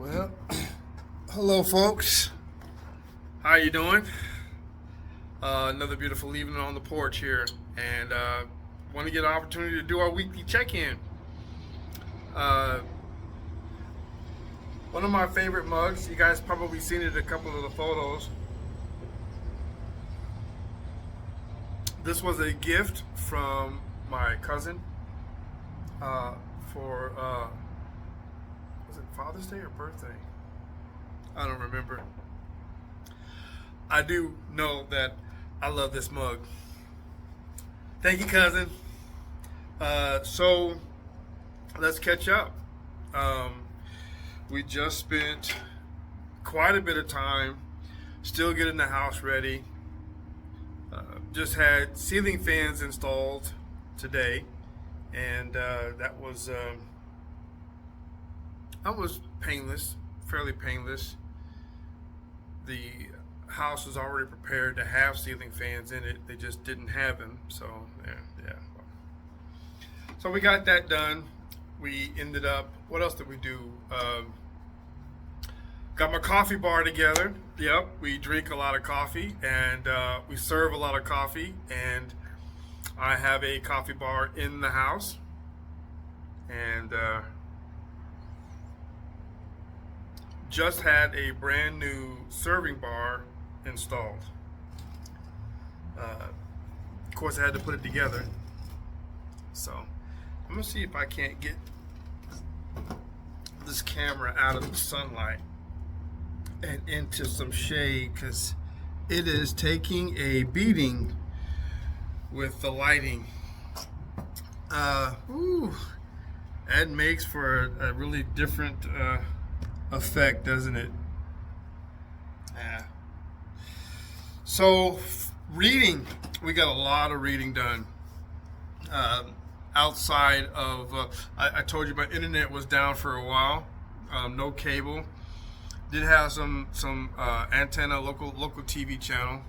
Well, hello folks. How you doing? Another beautiful evening on the porch here, and want to get an opportunity to do our weekly check-in. Uh, One of my favorite mugs. You guys probably seen it in a couple of the photos. This was a gift from my cousin for was it Father's Day or birthday? I don't remember. I do know that I love this mug. Thank you, cousin. So let's catch up. Um, we just spent quite a bit of time still getting the house ready. Just had ceiling fans installed today, and that was painless, fairly painless. The house was already prepared to have ceiling fans in it. They just didn't have them. So yeah. So we got that done. We ended up. What else did we do? Got my coffee bar together. Yep, we drink a lot of coffee and we serve a lot of coffee. And I have a coffee bar in the house. And just had a brand new serving bar installed. Of course, I had to put it together. So I'm gonna see if I can't get this camera out of the sunlight and into some shade, because it is taking a beating with the lighting. Ooh, that makes for a really different effect, doesn't it? Yeah. So, reading, we got a lot of reading done. Outside of, I told you my internet was down for a while. No cable. Did have some antenna, local TV channel.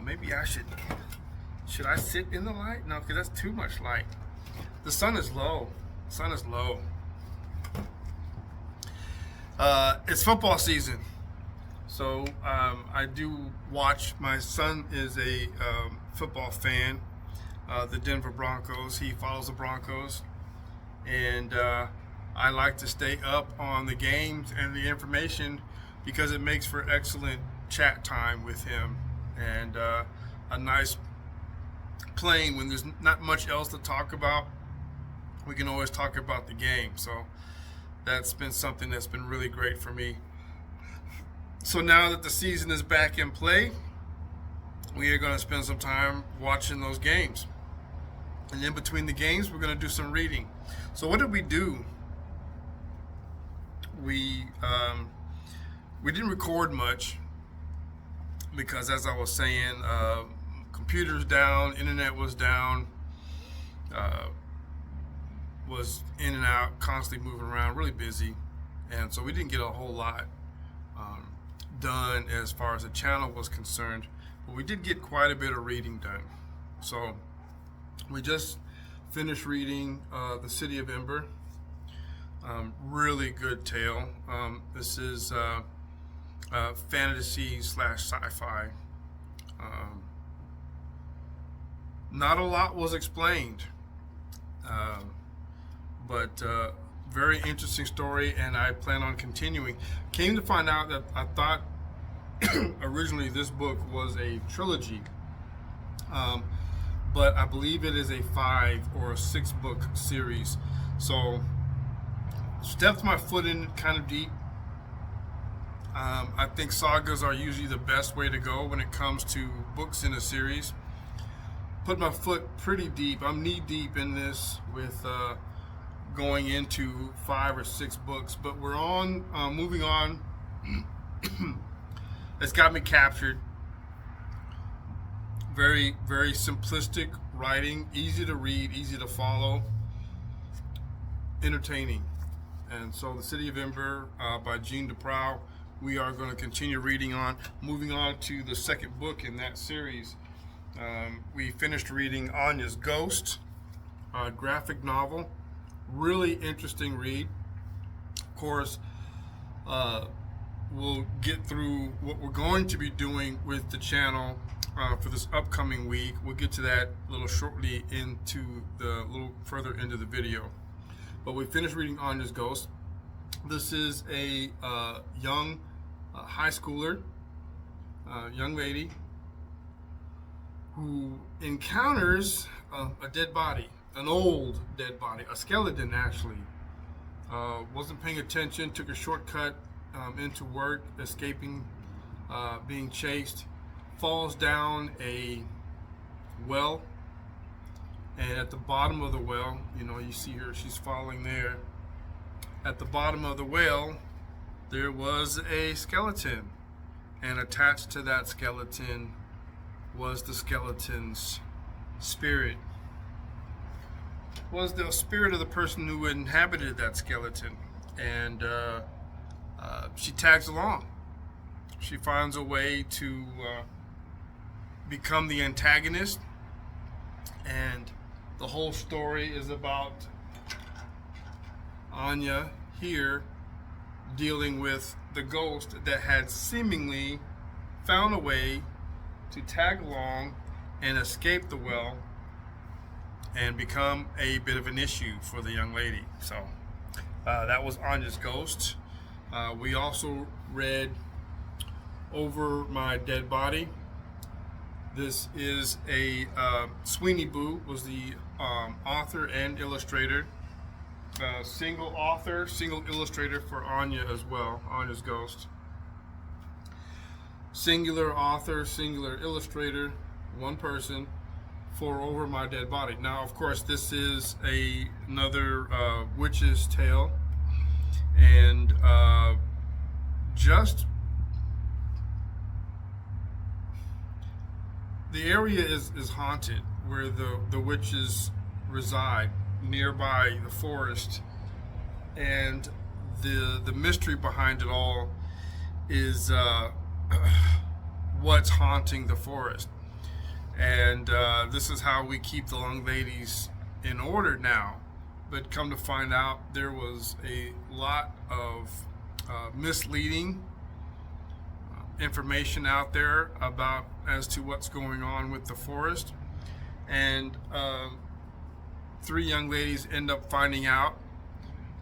Maybe I should I sit in the light? No, because that's too much light. The sun is low. It's football season, so I do watch. My son is a football fan. The Denver Broncos. He follows the Broncos, and I like to stay up on the games and the information because it makes for excellent chat time with him, and a nice playing when there's not much else to talk about. We can always talk about the game. So that's been something that's been really great for me. So now that the season is back in play, we are going to spend some time watching those games. And in between the games, we're going to do some reading. So what did we do? We didn't record much because, as I was saying, computers down, internet was down, was in and out, constantly moving around, really busy, and so we didn't get a whole lot done as far as the channel was concerned, but we did get quite a bit of reading done. So we just finished reading The City of Ember. Really good tale. This is fantasy / sci-fi. Not a lot was explained, but very interesting story, and I plan on continuing. Came to find out that I thought originally this book was a trilogy, but I believe it is a 5 or 6 book series. So stepped my foot in kind of deep. I think sagas are usually the best way to go when it comes to books in a series. Put my foot pretty deep. I'm knee deep in this with going into 5 or 6 books, but we're on moving on. It's got me captured. Very, very simplistic writing, easy to read, easy to follow, entertaining. And so The City of Ember by Jean Duprow, we are going to continue reading on, moving on to the second book in that series. We finished reading Anya's Ghost, a graphic novel. Really interesting read. Of course, we'll get through what we're going to be doing with the channel for this upcoming week. We'll get to that a little shortly into the little further into the video. But we finished reading Anya's Ghost. This is a young high schooler, young lady who encounters a dead body, an old dead body, a skeleton actually. Wasn't paying attention, took a shortcut into work, escaping being chased, falls down a well, and at the bottom of the well, you see her, she's falling there. At the bottom of the well, there was a skeleton, and attached to that skeleton was the skeleton's spirit. Was the spirit of the person who inhabited that skeleton, and she tags along. She finds a way to become the antagonist, and the whole story is about Anya here dealing with the ghost that had seemingly found a way to tag along and escape the well and become a bit of an issue for the young lady. So that was Anya's Ghost. We also read Over My Dead Body. This is a Sweeney Boo was the author and illustrator. Single author, single illustrator for Anya as well, Anya's Ghost. Singular author, singular illustrator, one person for Over My Dead Body. Now, of course, this is another witch's tale, and just the area is haunted where the witches reside, nearby the forest, and the mystery behind it all is what's haunting the forest. And this is how we keep the young ladies in order now. But come to find out, there was a lot of misleading information out there about as to what's going on with the forest, and 3 young ladies end up finding out.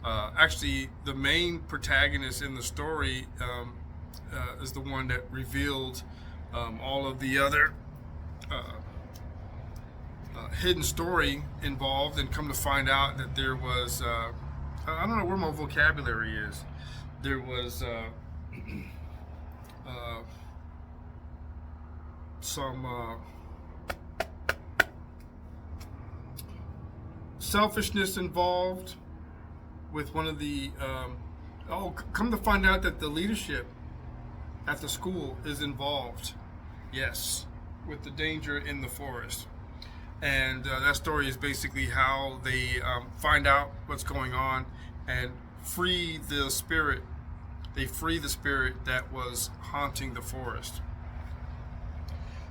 Actually, the main protagonist in the story is the one that revealed all of the other hidden story involved, and come to find out that there was I don't know where my vocabulary is. There was some selfishness involved with one of the come to find out that the leadership at the school is involved, yes, with the danger in the forest. And that story is basically how they find out what's going on and free the spirit. They free the spirit that was haunting the forest.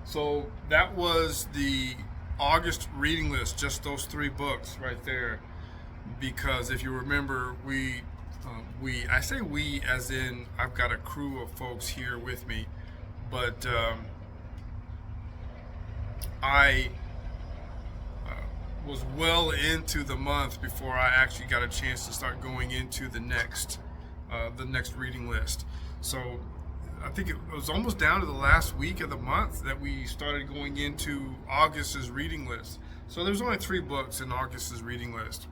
So that was the August reading list, just those 3 books right there. Because if you remember, I say we as in I've got a crew of folks here with me, but I was well into the month before I actually got a chance to start going into the next reading list. So I think it was almost down to the last week of the month that we started going into August's reading list. So there's only 3 books in August's reading list.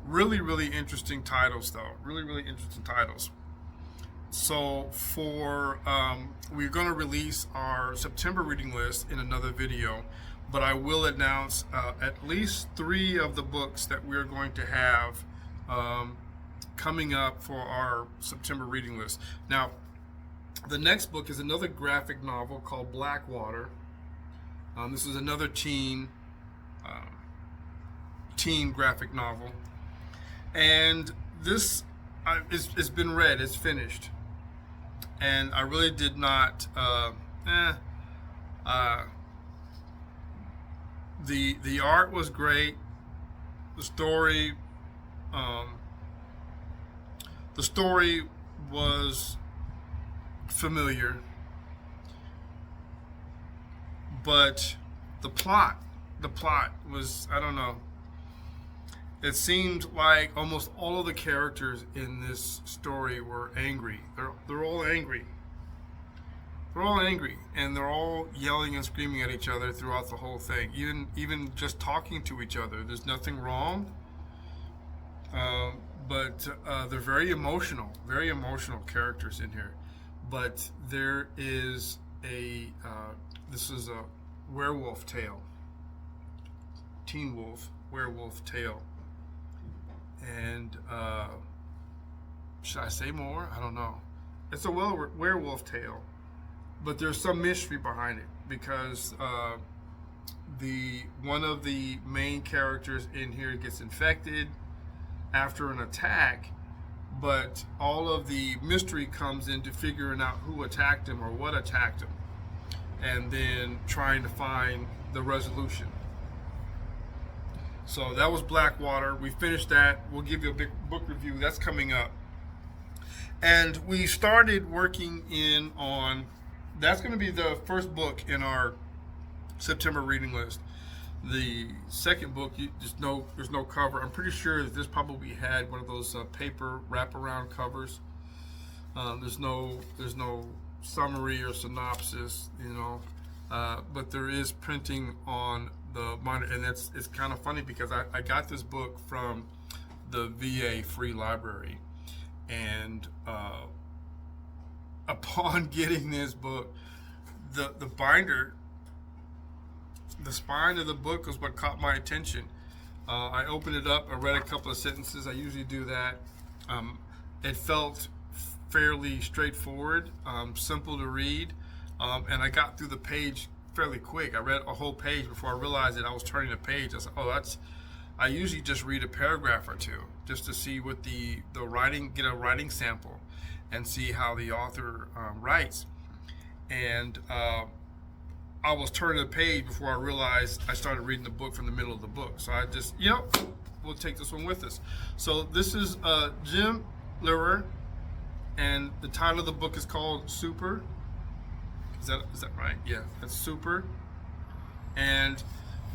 Really, really interesting titles, though. Really, really interesting titles. So for we're going to release our September reading list in another video, but I will announce at least 3 of the books that we're going to have coming up for our September reading list. Now, the next book is another graphic novel called Blackwater. This is another teen graphic novel, and this it's been read, it's finished, and I really did not. The art was great. The story was familiar, but the plot was, I don't know. It seemed like almost all of the characters in this story were angry. They're all angry. They're all angry, and they're all yelling and screaming at each other throughout the whole thing. Even just talking to each other. There's nothing wrong, but they're very emotional characters in here. But there is this is a werewolf tale, teen wolf werewolf tale, and should I say more? I don't know. It's a werewolf tale, but there's some mystery behind it because one of the main characters in here gets infected after an attack, but all of the mystery comes into figuring out who attacked him or what attacked him, and then trying to find the resolution. So that was Blackwater. We finished that. We'll give you a big book review. That's coming up. And we started working in on, that's going to be the first book in our September reading list. The second book, there's no cover. I'm pretty sure that this probably had one of those paper wraparound covers. There's no summary or synopsis, but there is printing on the monitor, and it's kind of funny because I got this book from the VA free library, and upon getting this book, the binder, the spine of the book was what caught my attention. I opened it up, I read a couple of sentences. I usually do that. It felt fairly straightforward, simple to read, and I got through the page fairly quick. I read a whole page before I realized that I was turning a page. I said, I usually just read a paragraph or two just to see what the writing, get a writing sample and see how the author writes. And I was turning the page before I realized I started reading the book from the middle of the book. So I just, we'll take this one with us. So this is Jim Lehrer, and the title of the book is called Super. Is that right? Yeah, that's Super. And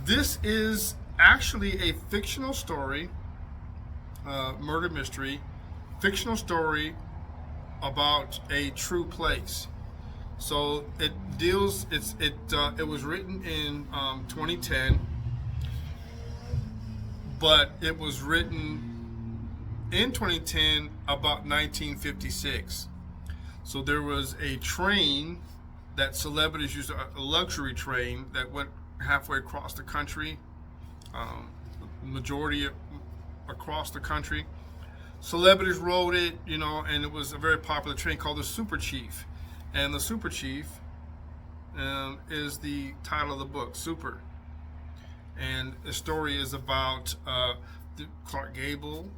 this is actually a fictional story, murder mystery, fictional story about a true place. So it was written in 2010, but it was written in 2010 about 1956. So there was a train that celebrities used, a luxury train that went halfway across the country, majority across the country. Celebrities rode it, and it was a very popular train called the Super Chief. And the Super Chief is the title of the book, Super. And the story is about Clark Gable,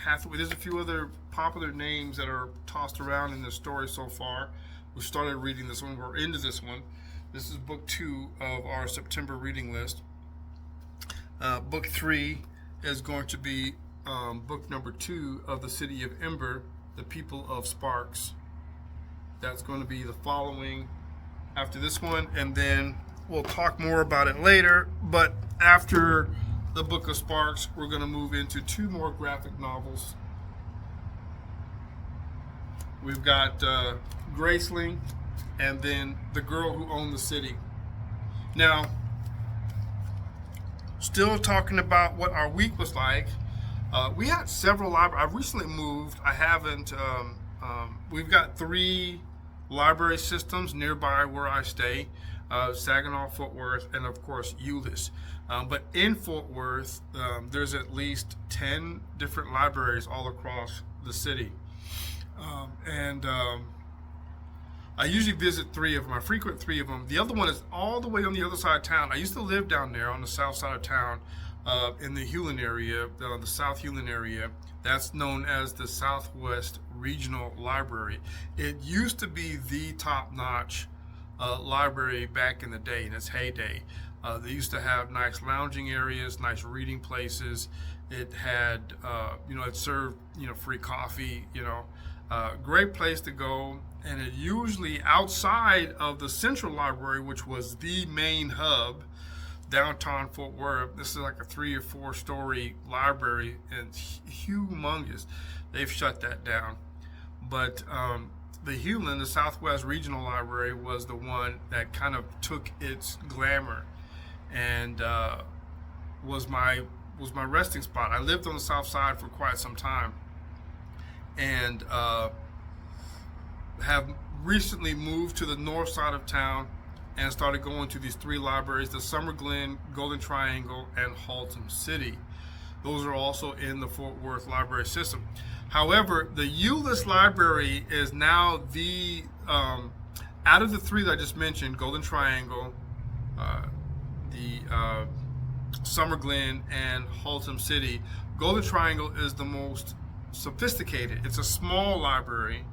Hathaway. There's a few other popular names that are tossed around in the story so far. We started reading this one. We're into this one. This is book 2 of our September reading list. Book 3 is going to be book number 2 of The City of Ember, The People of Sparks. That's going to be the following after this one, and then we'll talk more about it later. But after the Book of Sparks, we're going to move into 2 more graphic novels. We've got Graceling, and then The Girl Who Owned the City. Now, still talking about what our week was like. We had several libraries. I've recently moved. I haven't. We've got 3 library systems nearby where I stay: Saginaw, Fort Worth, and of course Euless. But in Fort Worth, there's at least 10 different libraries all across the city, and I usually visit 3 of them. I frequent 3 of them. The other one is all the way on the other side of town. I used to live down there on the south side of town. In the Hewlin area, the South Hewlin area. That's known as the Southwest Regional Library. It used to be the top-notch library back in the day, in its heyday. They used to have nice lounging areas, nice reading places. It had, it served, free coffee, great place to go. And it usually outside of the central library, which was the main hub, downtown Fort Worth. This is like a 3 or 4 story library and humongous. They've shut that down. But the Hewlin, the Southwest Regional Library, was the one that kind of took its glamour and was my resting spot. I lived on the South Side for quite some time, and have recently moved to the north side of town and started going to these 3 libraries: the Summer Glen, Golden Triangle, and Haltom City. Those are also in the Fort Worth library system. However, the Euless Library is now the, out of the 3 that I just mentioned, Golden Triangle, the Summer Glen, and Haltom City, Golden Triangle is the most sophisticated. It's a small library,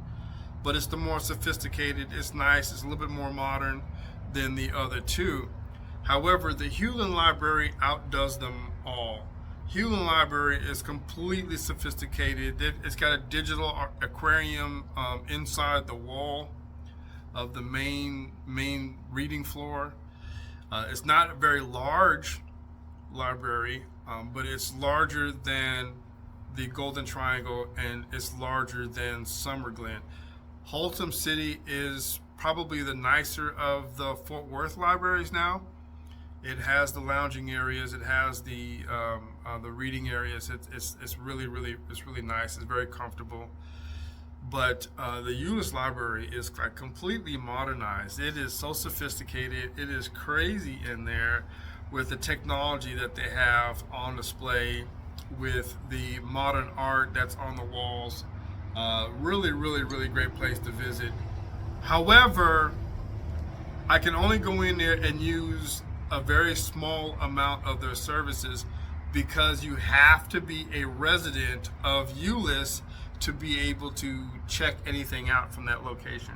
but it's the more sophisticated. It's nice. It's a little bit more modern than the other 2. However, the Hewlin Library outdoes them all. Hewlin Library is completely sophisticated. It's got a digital aquarium inside the wall of the main reading floor. It's not a very large library, but it's larger than the Golden Triangle, and it's larger than Summer Glen. Haltom City is probably the nicer of the Fort Worth libraries now. It has the lounging areas. It has the reading areas. It's really nice. It's very comfortable. But the Euless Library is completely modernized. It is so sophisticated. It is crazy in there with the technology that they have on display, with the modern art that's on the walls. Really great place to visit. However, I can only go in there and use a very small amount of their services, because you have to be a resident of Euless to be able to check anything out from that location.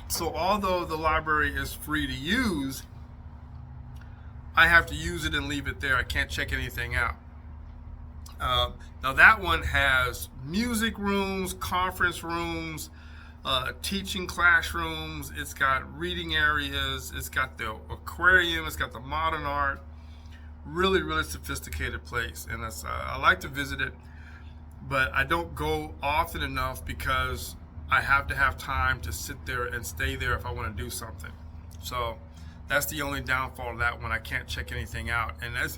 So although the library is free to use, I have to use it and leave it there. I can't check anything out. Now that one has music rooms, conference rooms, teaching classrooms. It's got reading areas. It's got the aquarium. It's got the modern art. Really sophisticated place, and that's I like to visit it, but I don't go often enough because I have to have time to sit there and stay there if I want to do something. So that's the only downfall of that one. I can't check anything out, and that's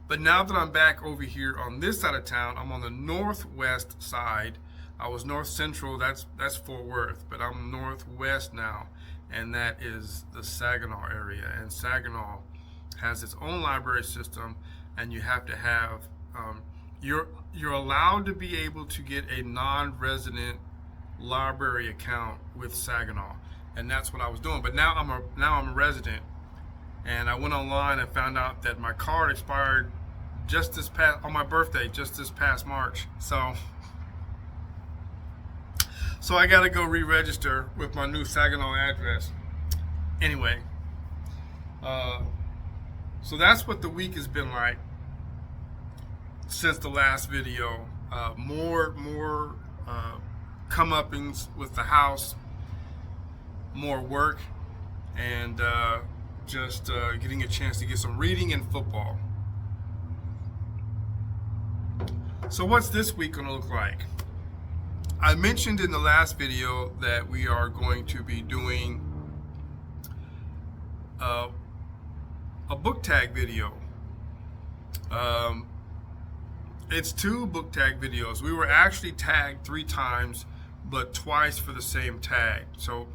But now that I'm back over here on this side of town, I'm on the northwest side. I was north central, that's Fort Worth, but I'm northwest now, and that is the Saginaw area. And Saginaw has its own library system, and you have to have you're allowed to be able to get a non-resident library account with Saginaw, and that's what I was doing. But now I'm a resident, and I went online and found out that my card expired on my birthday, just this past March. So I got to go re-register with my new Saginaw address. Anyway, so that's what the week has been like since the last video. More comeuppings with the house, more work, and just getting a chance to get some reading and football. So what's this week going to look like? I mentioned in the last video that we are going to be doing a book tag video. It's 2 book tag videos. We were actually tagged 3 times, but twice for the same tag. So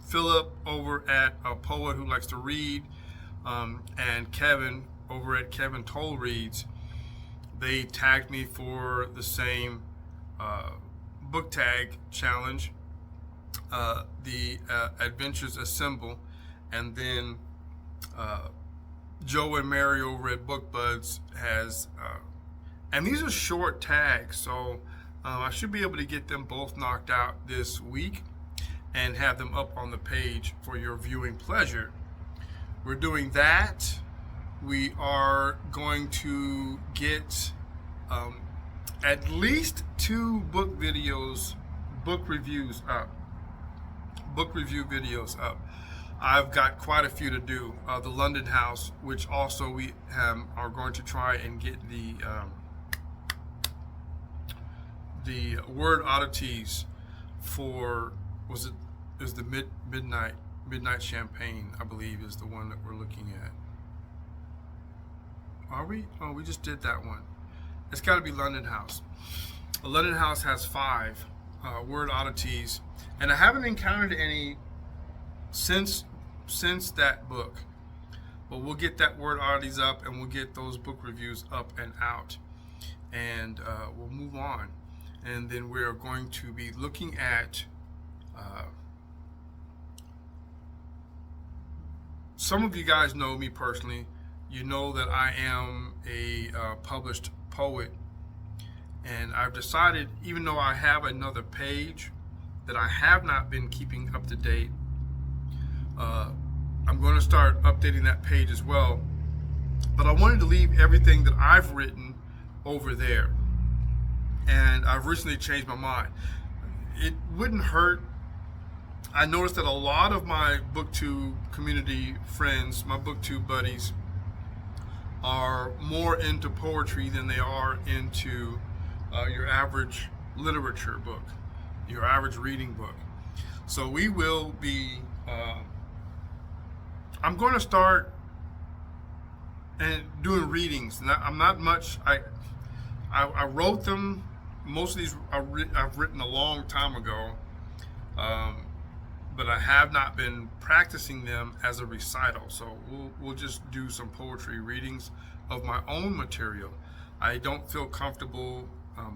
Philip over at A Poet Who Likes to Read, and Kevin over at Kevin Toll Reads, they tagged me for the same book tag challenge, the Adventures Assemble, and then Joe and Mary over at Book Buds has, and these are short tags, so I should be able to get them both knocked out this week and have them up on the page for your viewing pleasure. we're doing that. We are going to get at least 2 book reviews up. Book review videos up. I've got quite a few to do. The London House, which also we are going to try and get the word oddities for, is the midnight champagne, I believe, is the one that we're looking at. Are we? Oh, we just did that one. It's got to be London House. The London House has 5 word oddities, and I haven't encountered any since that book. But we'll get that word oddities up, and we'll get those book reviews up and out, and we'll move on. And then we're going to be looking at some of you guys know me personally. You know that I am a published poet, and I've decided, even though I have another page that I have not been keeping up to date, I'm going to start updating that page as well. But I wanted to leave everything that I've written over there, and I've recently changed my mind. It wouldn't hurt. I noticed that a lot of my BookTube community friends, my BookTube buddies, are more into poetry than they are into your average literature book, your average reading book. So we will be, I'm going to start and doing readings. I'm not much, I wrote them, most of these I've written a long time ago, but I have not been practicing them as a recital. So we'll just do some poetry readings of my own material. I don't feel comfortable,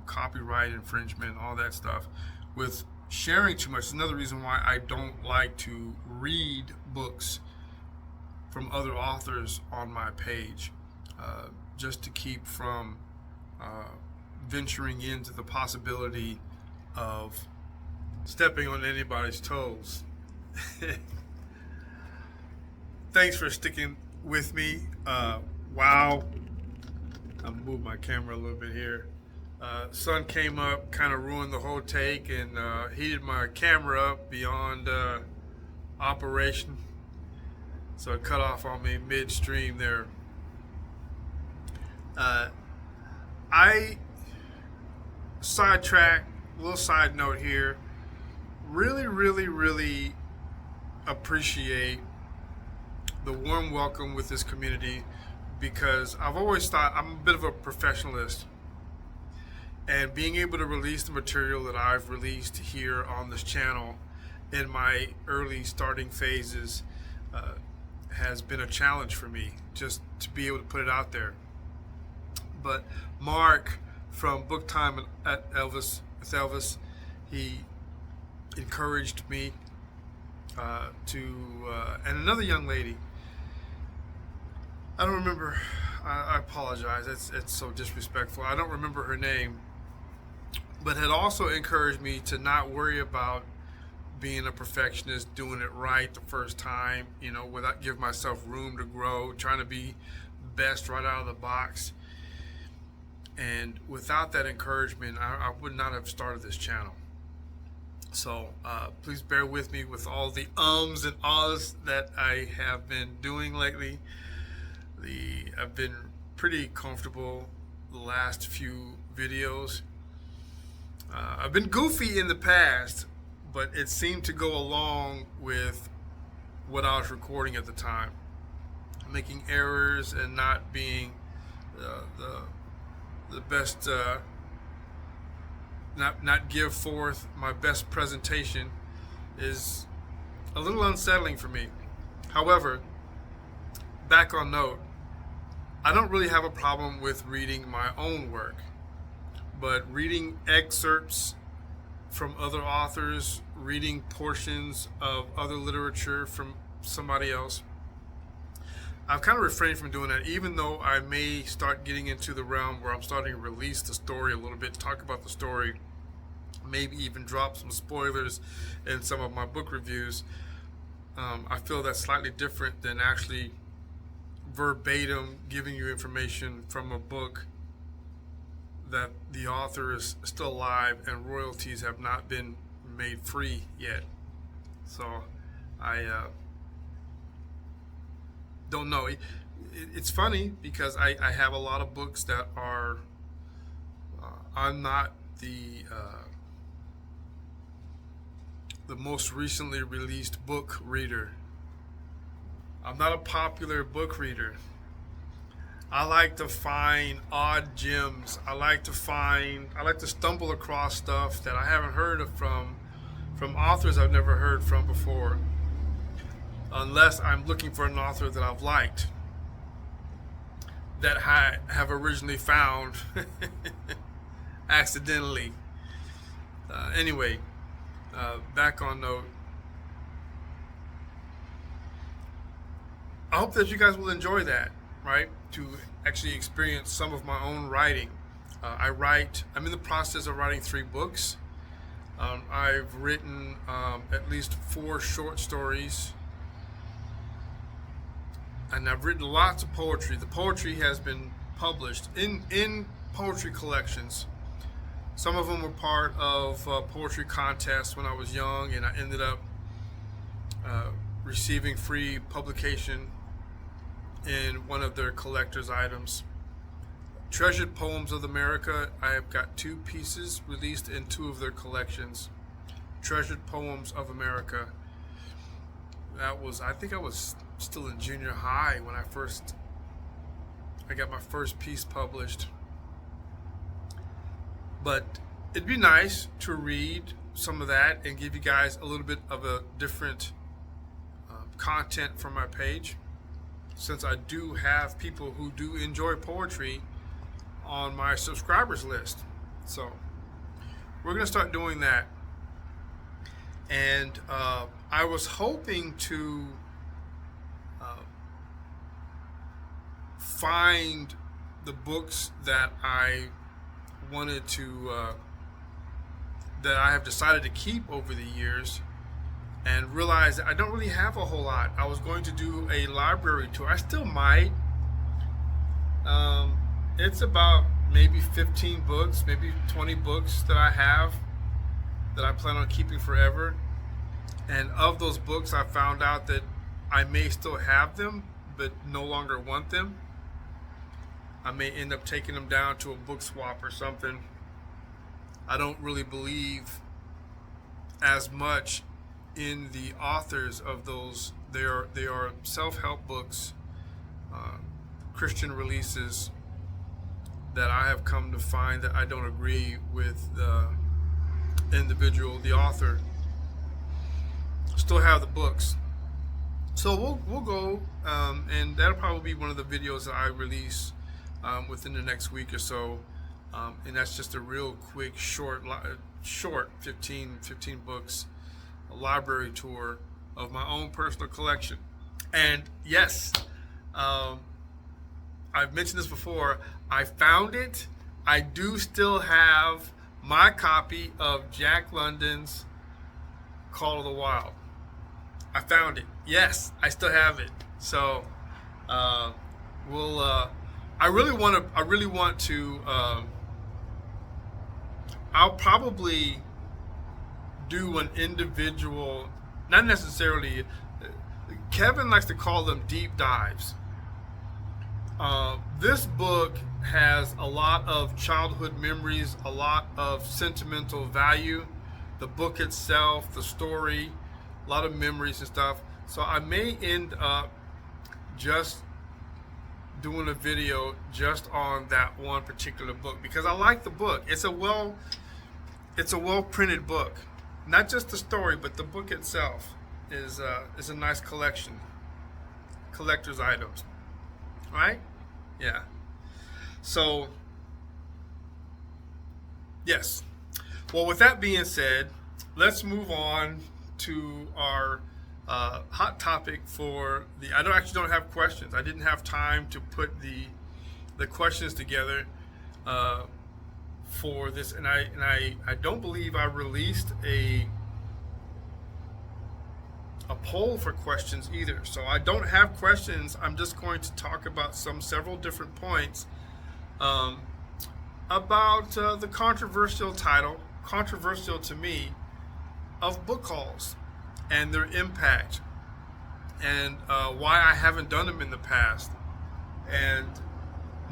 copyright infringement, all that stuff, with sharing too much. It's another reason why I don't like to read books from other authors on my page, just to keep from venturing into the possibility of stepping on anybody's toes. Thanks for sticking with me. Wow. I'll move my camera a little bit here. Sun came up, kind of ruined the whole take, and heated my camera up beyond operation. So it cut off on me midstream there. I sidetrack, little side note here. Really appreciate the warm welcome with this community, because I've always thought I'm a bit of a professionalist, and being able to release the material that I've released here on this channel in my early starting phases has been a challenge for me, just to be able to put it out there. But Mark from Book Time at Elvis, with Elvis, he encouraged me and another young lady, I don't remember, I apologize, it's so disrespectful, I don't remember her name, but had also encouraged me to not worry about being a perfectionist, doing it right the first time, without giving myself room to grow, trying to be best right out of the box. And without that encouragement, I would not have started this channel. So please bear with me with all the ums and ahs that I have been doing lately. I've been pretty comfortable the last few videos. I've been goofy in the past, but it seemed to go along with what I was recording at the time. Making errors and not being the best, not give forth my best presentation is a little unsettling for me. However, back on note, I don't really have a problem with reading my own work, but reading excerpts from other authors, reading portions of other literature from somebody else, I've kind of refrained from doing that, even though I may start getting into the realm where I'm starting to release the story a little bit, talk about the story, maybe even drop some spoilers in some of my book reviews. I feel that's slightly different than actually verbatim giving you information from a book that the author is still alive and royalties have not been made free yet. So I don't know. It's funny because I have a lot of books that are, I'm not the most recently released book reader. I'm not a popular book reader. I like to find odd gems. I like to stumble across stuff that I haven't heard of from authors I've never heard from before. Unless I'm looking for an author that I've liked, that I have originally found accidentally. Anyway, back on note. I hope that you guys will enjoy that, right? To actually experience some of my own writing. I'm in the process of writing 3 books. I've written at least 4 short stories. And I've written lots of poetry. The poetry has been published in poetry collections. Some of them were part of poetry contests when I was young, and I ended up receiving free publication in one of their collector's items. Treasured Poems of America, I have got 2 pieces released in 2 of their collections. Treasured Poems of America. I think I was still in junior high when I got my first piece published. But it'd be nice to read some of that and give you guys a little bit of a different content from my page, since I do have people who do enjoy poetry on my subscribers list. So we're going to start doing that. And I was hoping to find the books that I wanted to, that I have decided to keep over the years, and realized that I don't really have a whole lot. I was going to do a library tour. I still might. It's about maybe 15 books, maybe 20 books that I have that I plan on keeping forever. And of those books, I found out that I may still have them, but no longer want them. I may end up taking them down to a book swap or something. I don't really believe as much in the authors of those. They are self-help books, Christian releases, that I have come to find that I don't agree with the individual, the author. Still have the books. So we'll go, and that'll probably be one of the videos that I release within the next week or so. And that's just a real quick, short 15 books, a library tour of my own personal collection. And yes, I've mentioned this before, I found it. I do still have my copy of Jack London's Call of the Wild. I found it. Yes, I still have it. So we'll. I really want to. I'll probably do an individual, not necessarily. Kevin likes to call them deep dives. This book has a lot of childhood memories, a lot of sentimental value. The book itself, the story, a lot of memories and stuff. So I may end up just doing a video just on that one particular book, because I like the book. It's a well printed book. Not just the story, but the book itself is a nice collection. Collector's items. Right? Yeah. So, yes. Well, with that being said, let's move on to our hot topic for I don't have questions. I didn't have time to put the questions together for this, and I don't believe I released a poll for questions either. So I don't have questions. I'm just going to talk about several different points um, about the controversial title, controversial to me, of book hauls and their impact, and why I haven't done them in the past. And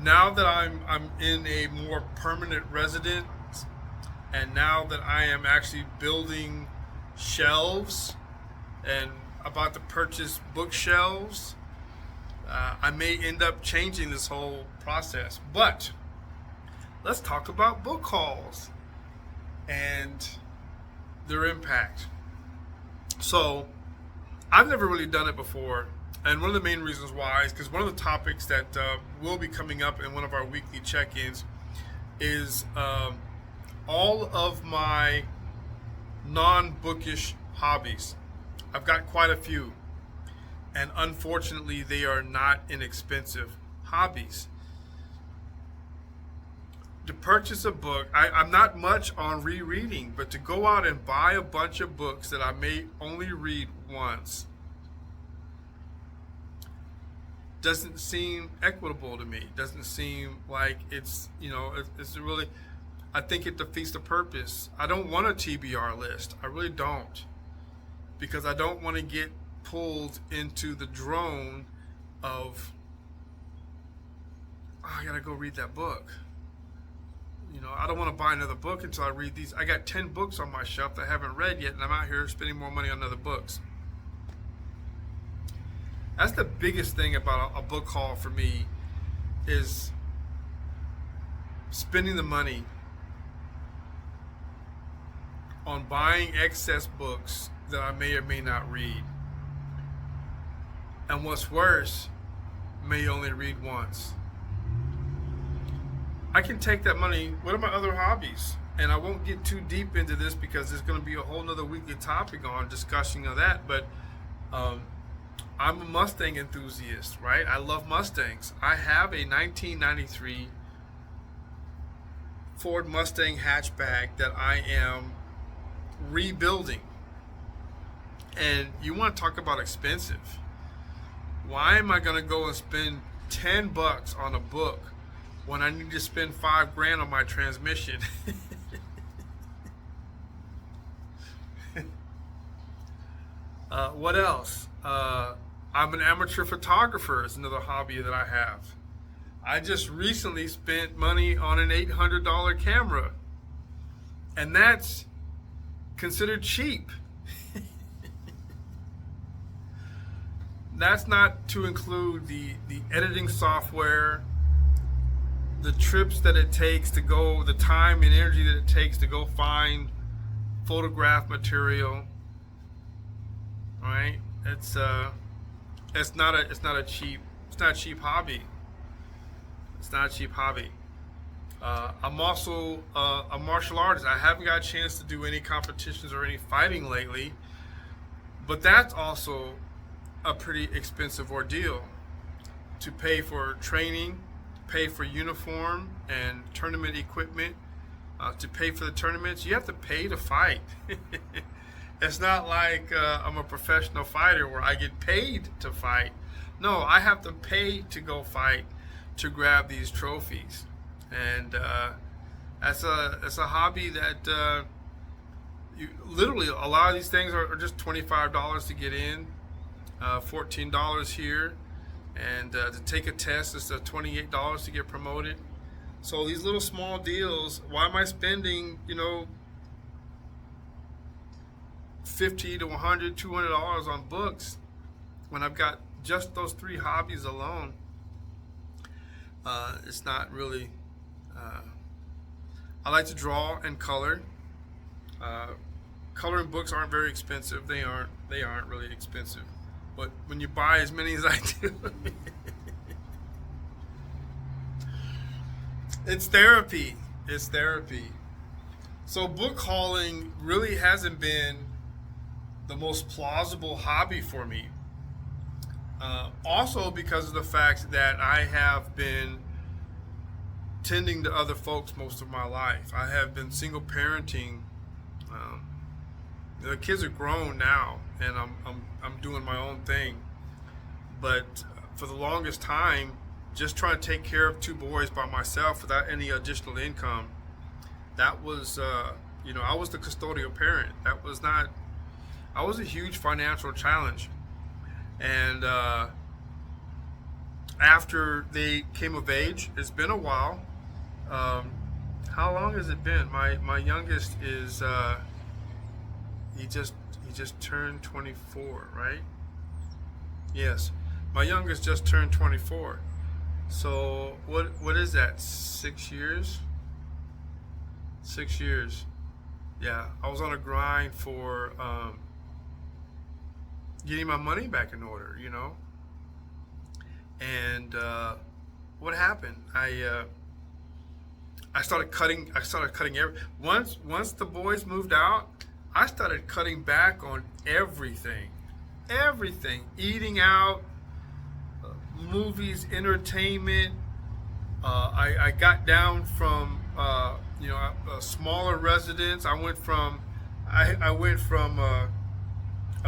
now that I'm in a more permanent residence, and now that I am actually building shelves and about to purchase bookshelves, I may end up changing this whole process. But let's talk about book hauls and their impact. So I've never really done it before, and one of the main reasons why is because one of the topics that will be coming up in one of our weekly check-ins is all of my non-bookish hobbies. I've got quite a few, and unfortunately they are not inexpensive hobbies. To purchase a book, I'm not much on rereading, but to go out and buy a bunch of books that I may only read once doesn't seem equitable to me. Doesn't seem like it's really, I think it defeats the purpose. I don't want a TBR list. I really don't, because I don't want to get pulled into the drone of, oh, I gotta go read that book. I don't want to buy another book until I read these. I got 10 books on my shelf that I haven't read yet, and I'm out here spending more money on other books. That's the biggest thing about a book haul for me, is spending the money on buying excess books that I may or may not read. And what's worse, may only read once. I can take that money. What are my other hobbies? And I won't get too deep into this because there's going to be a whole nother weekly topic on discussion of that. But I'm a Mustang enthusiast, right? I love Mustangs. I have a 1993 Ford Mustang hatchback that I am rebuilding. And you want to talk about expensive. Why am I going to go and spend $10 on a book when I need to spend $5,000 on my transmission? What else? I'm an amateur photographer. Is another hobby that I have. I just recently spent money on an $800 camera, and that's considered cheap. That's not to include the editing software, the trips that it takes to go, the time and energy that it takes to go find photograph material. Right? It's not a cheap hobby. It's not a cheap hobby. I'm also a martial artist. I haven't got a chance to do any competitions or any fighting lately, but that's also a pretty expensive ordeal to pay for training, pay for uniform and tournament equipment, to pay for the tournaments. You have to pay to fight. It's not like I'm a professional fighter where I get paid to fight. No, I have to pay to go fight to grab these trophies. And that's a hobby that you literally, a lot of these things are just $25 to get in, $14 here, and to take a test is $28 to get promoted. So these little small deals, why am I spending $50 to $100, $200 on books when I've got just those 3 hobbies alone? It's not really. I like to draw and color. Coloring books aren't very expensive. They aren't really expensive. But when you buy as many as I do, it's therapy. It's therapy. So book hauling really hasn't been the most plausible hobby for me. Also because of the fact that I have been tending to other folks most of my life. I have been single parenting The kids are grown now, and I'm doing my own thing. But for the longest time, just trying to take care of two boys by myself without any additional income, that was, I was the custodial parent. That was not, I was a huge financial challenge. And after they came of age, it's been a while. How long has it been? My youngest is he just turned 24, right? Yes, my youngest just turned 24. So what is that? 6 years? 6 years. Yeah, I was on a grind for getting my money back in order, And what happened? I started cutting. Once the boys moved out, I started cutting back on everything. Eating out, movies, entertainment. I got down from a smaller residence. I went from a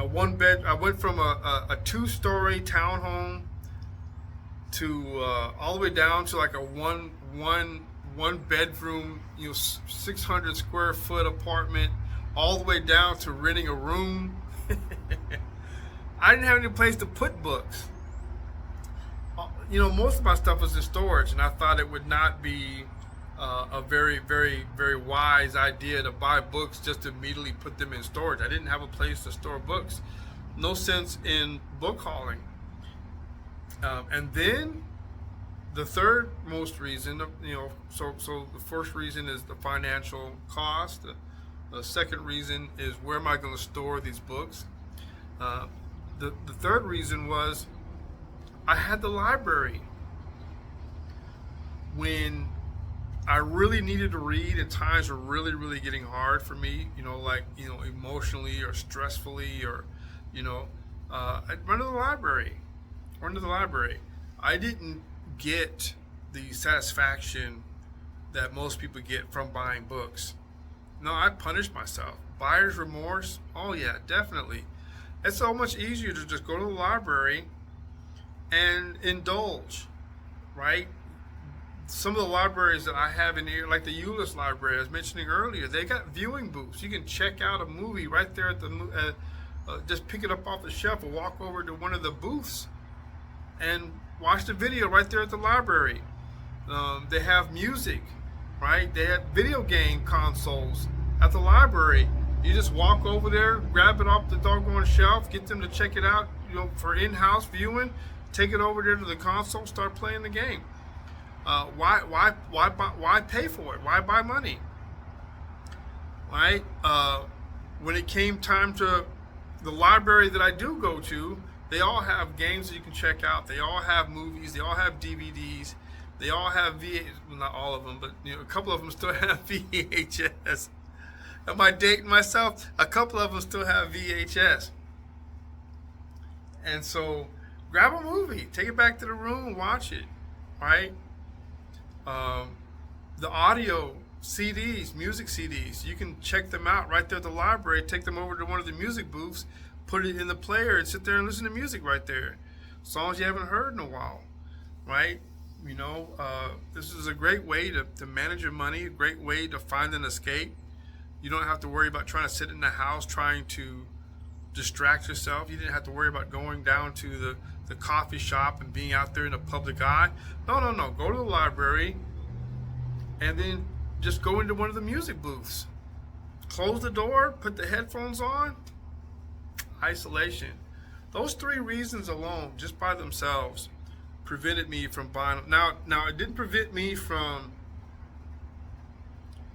one bed. I went from a 2-story townhome to all the way down to like a one bedroom, 600 square foot apartment, all the way down to renting a room. I didn't have any place to put books. Most of my stuff was in storage, and I thought it would not be a very, very, very wise idea to buy books just to immediately put them in storage. I didn't have a place to store books. No sense in book hauling. And then the third most reason, so the first reason is the financial cost. The second reason is, where am I going to store these books? The third reason was, I had the library. When I really needed to read and times were really, really getting hard for me, emotionally or stressfully, or, I'd run to the library. I didn't get the satisfaction that most people get from buying books. No, I punished myself. Buyer's remorse? Oh yeah, definitely. It's so much easier to just go to the library and indulge, right? Some of the libraries that I have in here, like the Euless Library I was mentioning earlier, they got viewing booths. You can check out a movie right there at the, just pick it up off the shelf and walk over to one of the booths and watch the video right there at the library. They have music, right? They have video game consoles at the library. You just walk over there, grab it off the doggone shelf, get them to check it out, for in-house viewing. Take it over there to the console, start playing the game. Why pay for it? Why buy money? Right? When it came time to the library that I do go to, they all have games that you can check out. They all have movies. They all have DVDs. They all have well, not all of them, but a couple of them still have VHS. Am I dating myself? A couple of them still have VHS. And so, grab a movie, take it back to the room and watch it, right? The audio CDs, music CDs, you can check them out right there at the library, take them over to one of the music booths, put it in the player and sit there and listen to music right there. Songs you haven't heard in a while, right? This is a great way to manage your money, a great way to find an escape. You don't have to worry about trying to sit in the house trying to distract yourself. You didn't have to worry about going down to the coffee shop and being out there in the public eye. No. Go to the library and then just go into one of the music booths. Close the door, put the headphones on. Isolation. Those 3 reasons alone, just by themselves, prevented me from buying. Now it didn't prevent me from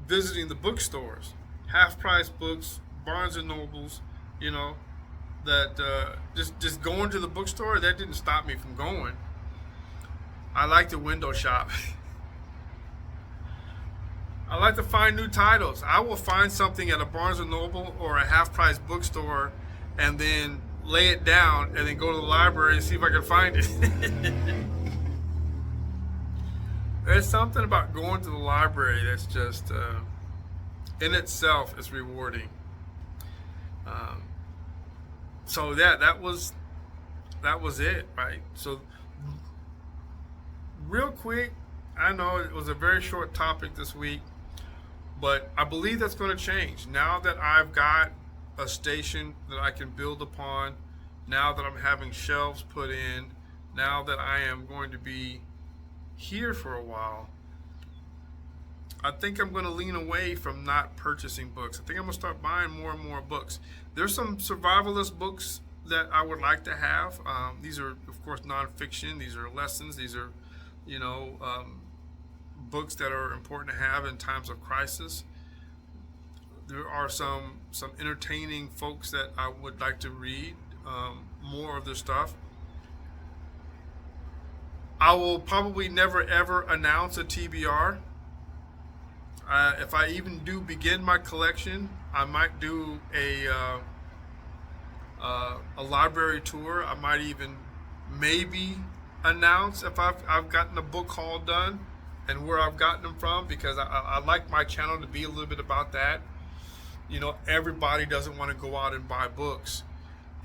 visiting the bookstores, half-price books, Barnes and Nobles, that just going to the bookstore, that didn't stop me from going. I like to window shop. I like to find new titles. I will find something at a Barnes and Noble or a half-price bookstore and then lay it down and then go to the library and see if I can find it. There's something about going to the library that's just, in itself, is rewarding. Um, so yeah, that was it, right? So real quick, I know it was a very short topic this week, but I believe that's going to change now that I've got a station that I can build upon. Now that I'm having shelves put in, now that I am going to be here for a while, I think I'm going to lean away from not purchasing books. I think I'm going to start buying more and more books. There's some survivalist books that I would like to have. These are, of course, nonfiction. These are lessons. These are, you know, books that are important to have in times of crisis. There are some entertaining folks that I would like to read more of their stuff. I will probably never ever announce a TBR. If I even do begin my collection, I might do a library tour. I might even maybe announce if I've gotten a book haul done and where I've gotten them from, because I like my channel to be a little bit about that. You know, everybody doesn't want to go out and buy books,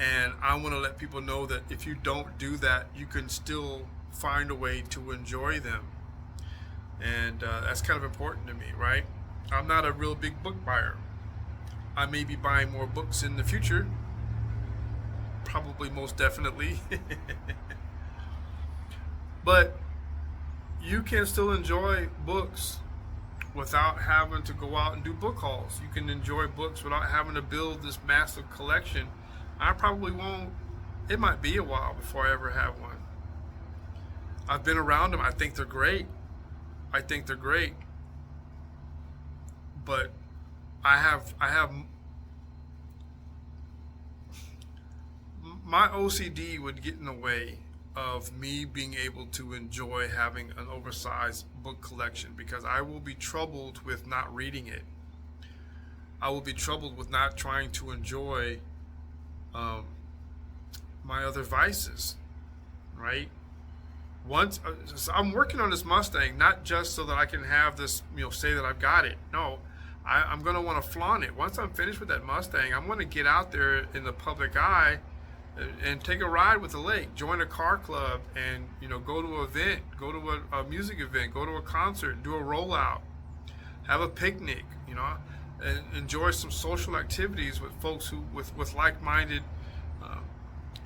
and I want to let people know that if you don't do that, you can still find a way to enjoy them. And that's kind of important to me, right? I'm not a real big book buyer. I may be buying more books in the future, probably most definitely. But you can still enjoy books without having to go out and do book hauls. You can enjoy books without having to build this massive collection. I probably won't. It might be a while before I ever have one. I've been around them. I think they're great. But I have my OCD would get in the way of me being able to enjoy having an oversized book collection, because I will be troubled with not reading it. I will be troubled with not trying to enjoy my other vices, right? So I'm working on this Mustang, not just so that I can have this, say that I've got it. No, I'm going to want to flaunt it. Once I'm finished with that Mustang, I'm going to get out there in the public eye and take a ride with the lake, join a car club, and go to an event, go to a music event, go to a concert, do a rollout, have a picnic, and enjoy some social activities with folks who with like-minded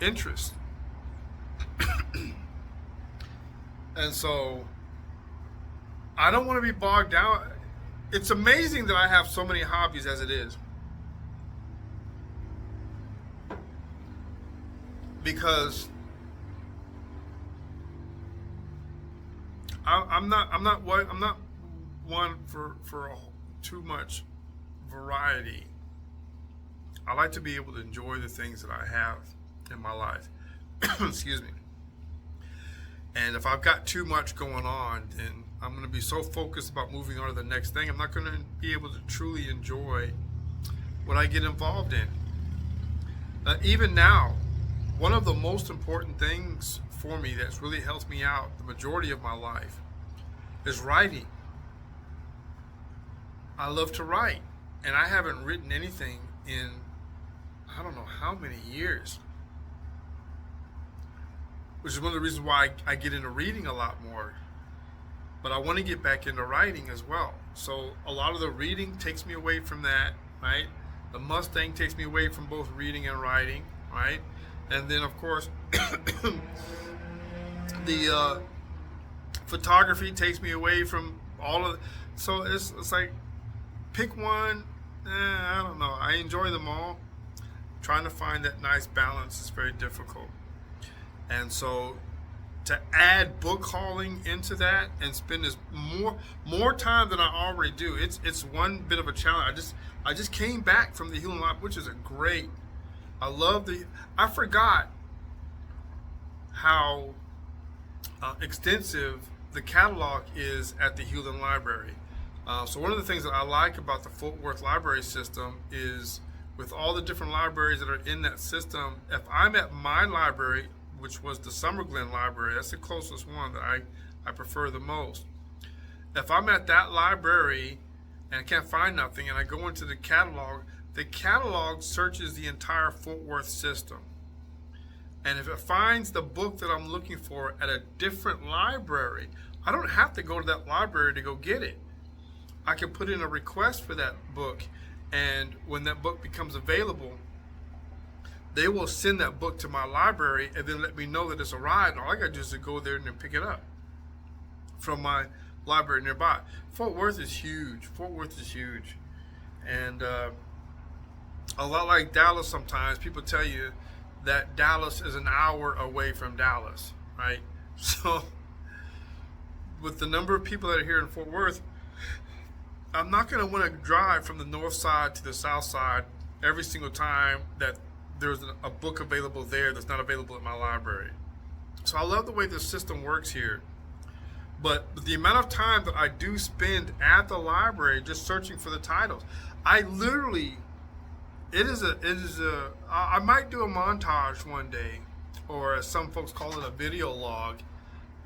interests. And so I don't want to be bogged down. It's amazing that I have so many hobbies as it is, because I'm not one for too much variety. I like to be able to enjoy the things that I have in my life. Excuse me. And if I've got too much going on, then I'm going to be so focused about moving on to the next thing, I'm not going to be able to truly enjoy what I get involved in. Even now, one of the most important things for me that's really helped me out the majority of my life is writing. I love to write, and I haven't written anything in I don't know how many years, which is one of the reasons why I get into reading a lot more. But I want to get back into writing as well. So a lot of the reading takes me away from that, right? The Mustang takes me away from both reading and writing, right? And then, of course, the photography takes me away from all of it. So it's like, pick one. I don't know. I enjoy them all. Trying to find that nice balance is very difficult. And so to add book hauling into that and spend this more time than I already do, it's one bit of a challenge. I just came back from the Healing Library, which is I forgot how extensive the catalog is at the Healing Library. So one of the things that I like about the Fort Worth library system is, with all the different libraries that are in that system, if I'm at my library, which was the Summer Glen Library, that's the closest one that I prefer the most. If I'm at that library and I can't find nothing and I go into the catalog, the catalog searches the entire Fort Worth system. And if it finds the book that I'm looking for at a different library, I don't have to go to that library to go get it. I can put in a request for that book, and when that book becomes available, they will send that book to my library and then let me know that it's arrived. And all I got to do is to go there and then pick it up from my library nearby. Fort Worth is huge. Fort Worth is huge. And a lot like Dallas sometimes, people tell you that Dallas is an hour away from Dallas, right? So with the number of people that are here in Fort Worth, I'm not going to want to drive from the north side to the south side every single time that there's a book available there that's not available at my library. So I love the way the system works here. But the amount of time that I do spend at the library just searching for the titles, I literally, I might do a montage one day, or as some folks call it, a video log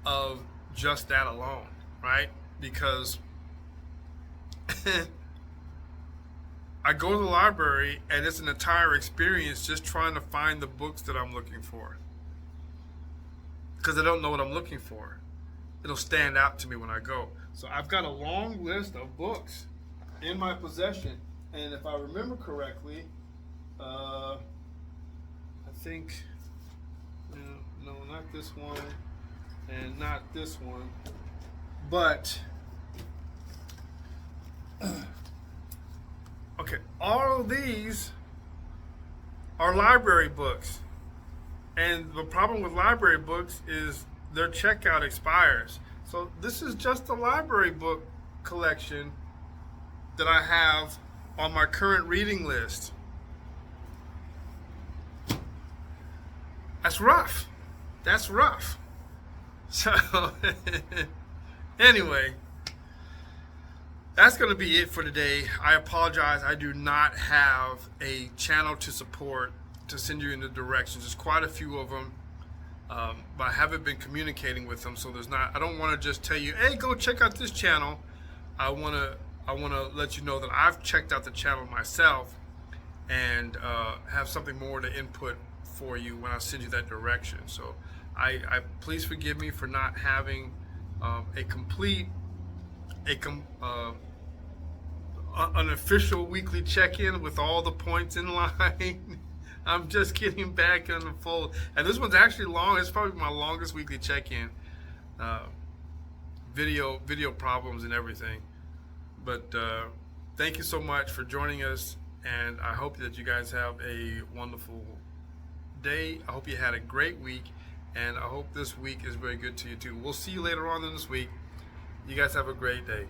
of just that alone, right? Because I go to the library and it's an entire experience just trying to find the books that I'm looking for. Because I don't know what I'm looking for. It'll stand out to me when I go. So I've got a long list of books in my possession. And if I remember correctly, I think, no, not this one, and not this one, but okay, all of these are library books. And the problem with library books is their checkout expires. So this is just a library book collection that I have on my current reading list. That's rough. That's rough. So anyway, that's going to be it for today. I apologize. I do not have a channel to support to send you in the directions. There's quite a few of them, but I haven't been communicating with them. So there's not. I don't want to just tell you, hey, go check out this channel. I want to let you know that I've checked out the channel myself and have something more to input for you when I send you that direction. So I please forgive me for not having an official weekly check-in with all the points in line. I'm just getting back on the fold, and this one's actually long. It's probably my longest weekly check-in. Video problems and everything, but thank you so much for joining us, and I hope that you guys have a wonderful day. I hope you had a great week, and I hope this week is very good to you too. We'll see you later on in this week. You guys have a great day.